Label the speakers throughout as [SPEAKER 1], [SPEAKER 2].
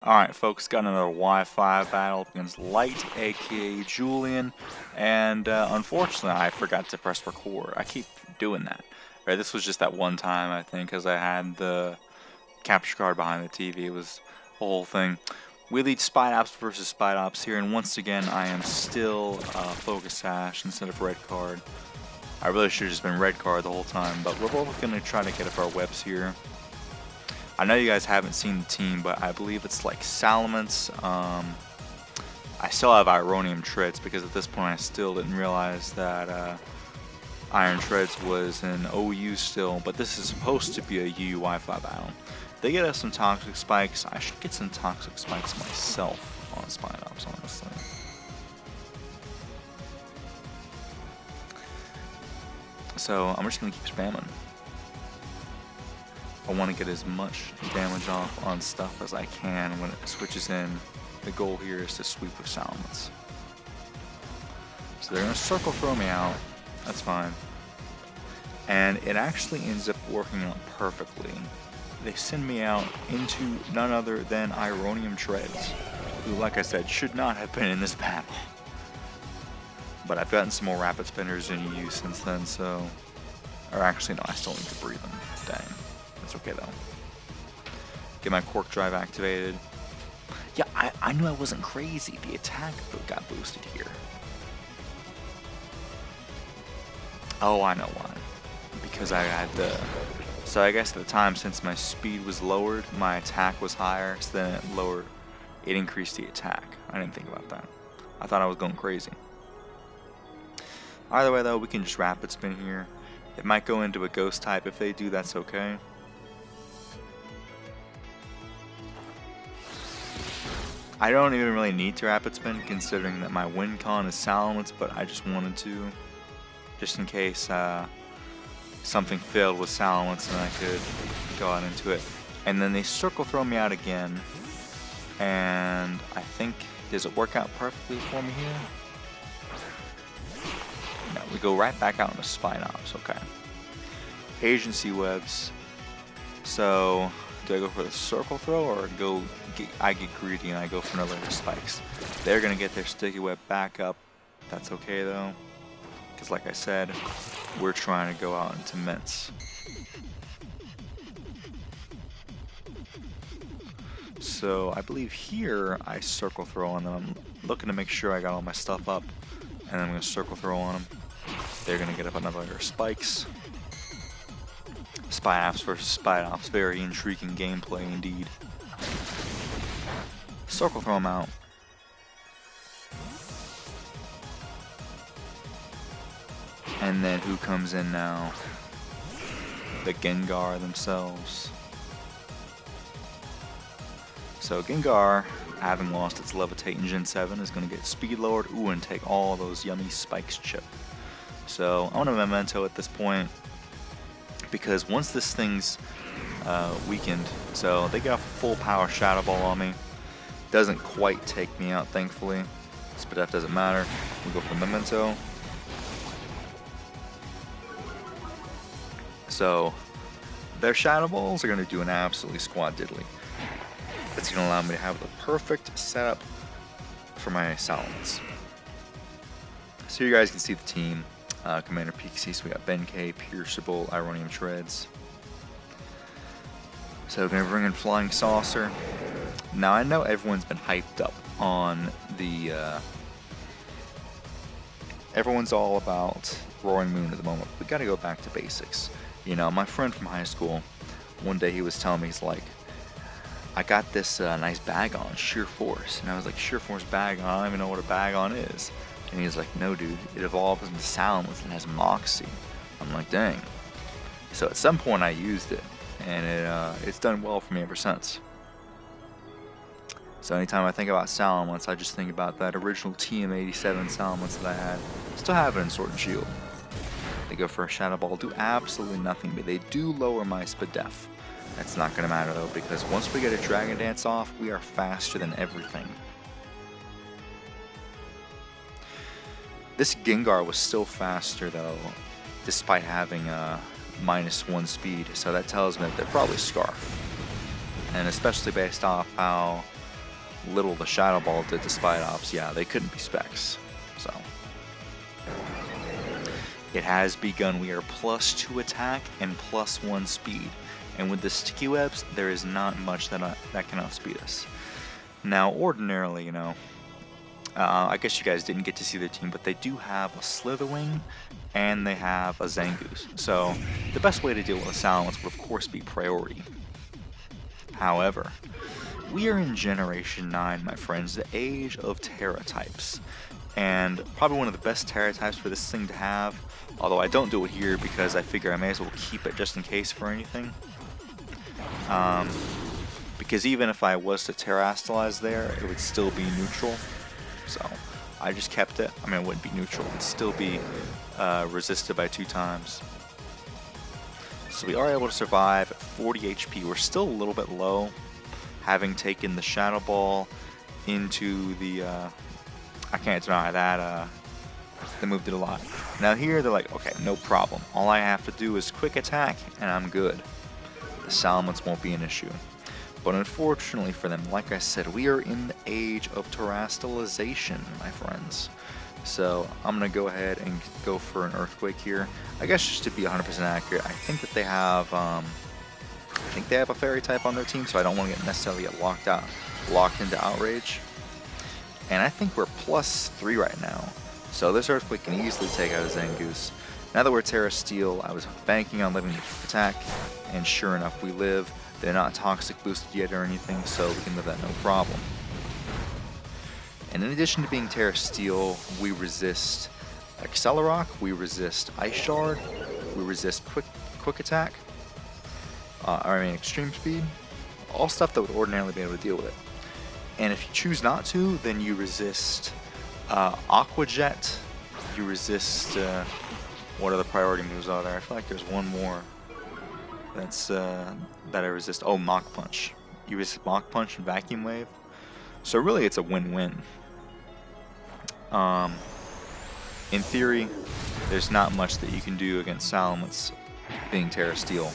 [SPEAKER 1] Alright folks, got another Wi-Fi battle against Light, aka Julian, and unfortunately I forgot to press record. I keep doing that. Right, this was just that one time I think, because I had the capture card behind the TV. It was the whole thing. We lead Spy Ops versus Spy Ops here, and once again I am still Focus Sash instead of Red Card. I really should have just been Red Card the whole time, but we're both going to try to get up our webs here. I know you guys haven't seen the team, but I believe it's like SALAMENCE. I still have Ironium Treads because at this point I still didn't realize that Iron Treads was an OU still, but this is supposed to be a UU Wi-Fi battle. They get us some Toxic Spikes. I should get some Toxic Spikes myself on Spy Ops, honestly. So I'm just going to keep spamming. I want to get as much damage off on stuff as I can when it switches in. The goal here is to sweep with SALAMENCE. So they're going to circle throw me out. That's fine. And it actually ends up working out perfectly. They send me out into none other than Ironium Treads, who, like I said, should not have been in this battle. But I've gotten some more rapid spinners in use since then, so... Or actually, no, I still need to breathe them. Dang. That's okay, though. Get my Cork Drive activated. Yeah, I knew I wasn't crazy. The attack got boosted here. Oh, I know why. Because I had the... So I guess at the time, since my speed was lowered, my attack was higher, so then it lowered... It increased the attack. I didn't think about that. I thought I was going crazy. Either way, though, we can just rapid spin here. It might go into a ghost type. If they do, that's okay. I don't even really need to rapid spin, considering that my win con is SALAMENCE, but I just wanted to, just in case something failed with SALAMENCE and I could go out into it. And then they circle throw me out again, and I think, does it work out perfectly for me here? No, we go right back out into Spy Ops, okay. Agency webs. So, do I go for the circle throw or I get greedy and I go for another spikes? They're going to get their sticky web back up. That's okay though. Because like I said, we're trying to go out into mints. So, I believe here I circle throw on them. I'm looking to make sure I got all my stuff up. And then I'm going to circle throw on them. They're going to get up another spikes. Spy Ops versus Spy Ops. Very intriguing gameplay indeed. Circle throw them out. And then who comes in now? The Gengar themselves. So Gengar, having lost its Levitate in Gen 7, is going to get speed lowered. Ooh, and take all those yummy spikes chip. So I want to Memento at this point, because once this thing's weakened, so they got full power Shadow Ball on me. Doesn't quite take me out, thankfully. Spadef doesn't matter. We go for Memento. So their Shadow Balls are going to do an absolutely squad diddly. It's going to allow me to have the perfect setup for my SALAMENCE. So you guys can see the team. Commander Pixie, so we got Ben K, Pierceable, Ironium Treads. So we're going to bring in Flying Saucer. Now I know everyone's been hyped up on the... everyone's all about Roaring Moon at the moment. We got to go back to basics. You know, my friend from high school, one day he was telling me, he's like, I got this nice bag on, Sheer Force. And I was like, Sheer Force bag on? I don't even know what a bag on is. And he's like, no dude, it evolves into SALAMENCE and has Moxie. I'm like, dang. So at some point I used it, and it's done well for me ever since. So anytime I think about SALAMENCE, I just think about that original TM87 SALAMENCE that I had. Still have it in Sword and Shield. They go for a Shadow Ball, do absolutely nothing, but they do lower my Spadef. That's not going to matter though, because once we get a Dragon Dance off, we are faster than everything. This Gengar was still faster though, despite having a -1 speed, so that tells me that they're probably Scarf. And especially based off how little the Shadow Ball did to Spite Ops, yeah, they couldn't be specs. So it has begun. We are +2 attack and +1 speed. And with the sticky webs, there is not much that can outspeed us. Now, ordinarily, you know, I guess you guys didn't get to see their team, but they do have a Slitherwing and they have a Zangoose. So the best way to deal with a Salamence would of course be priority. However, we are in Generation 9, my friends, the age of Terra types. And probably one of the best Terra types for this thing to have, although I don't do it here because I figure I may as well keep it just in case for anything. Because even if I was to Terrastalize there, it would still be neutral. So I just kept it. I mean, it wouldn't be neutral. It would still be resisted by 2 times. So we are able to survive at 40 HP. We're still a little bit low, having taken the Shadow Ball into the... I can't deny that. They moved it a lot. Now here, they're like, okay, no problem. All I have to do is quick attack, and I'm good. The Salamence won't be an issue. But unfortunately for them, like I said, we are in the age of Terrastalization, my friends. So I'm going to go ahead and go for an Earthquake here. I guess just to be 100% accurate, I think that they have a Fairy type on their team, so I don't want to necessarily get locked into Outrage. And I think we're +3 right now. So this Earthquake can easily take out a Zangoose. Now that we're Terra Steel, I was banking on living the attack, and sure enough, we live. They're not toxic boosted yet or anything, so we can live that no problem. And in addition to being Terra Steel, we resist Accelerock, we resist Ice Shard, we resist quick attack, extreme speed, all stuff that would ordinarily be able to deal with it. And if you choose not to, then you resist Aqua Jet, you resist, what other priority moves are there? I feel like there's one more that's that I resist. Oh, Mach Punch. You resist Mach Punch and Vacuum Wave. So really it's a win-win. In theory, there's not much that you can do against Salamence being Terra Steel.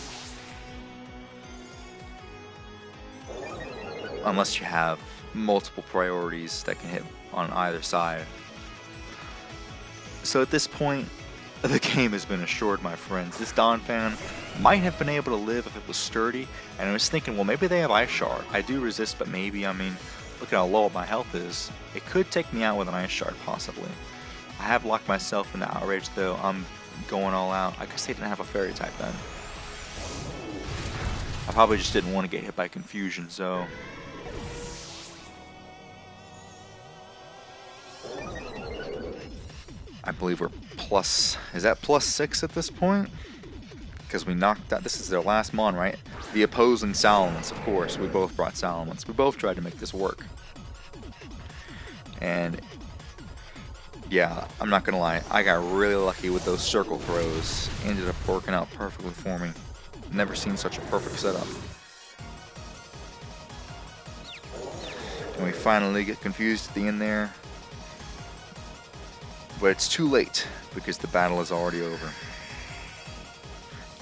[SPEAKER 1] Unless you have multiple priorities that can hit on either side. So at this point, the game has been assured, my friends. This Donphan might have been able to live if it was sturdy, and I was thinking, well, maybe they have Ice Shard. I do resist, but maybe, I mean, look at how low my health is. It could take me out with an Ice Shard, possibly. I have locked myself into Outrage, though. I'm going all out. I guess they didn't have a Fairy type then. I probably just didn't want to get hit by Confusion, so... I believe we're is that +6 at this point? Because we knocked out, this is their last mon, right? The opposing Salamence, of course. We both brought Salamence. We both tried to make this work. And yeah, I'm not gonna lie, I got really lucky with those circle throws. Ended up working out perfectly for me. Never seen such a perfect setup. And we finally get confused at the end there. But it's too late, because the battle is already over.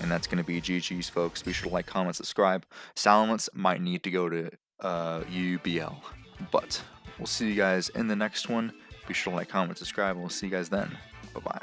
[SPEAKER 1] And that's going to be GG's, folks. Be sure to like, comment, subscribe. Salamence might need to go to UBL. But we'll see you guys in the next one. Be sure to like, comment, subscribe, and we'll see you guys then. Bye-bye.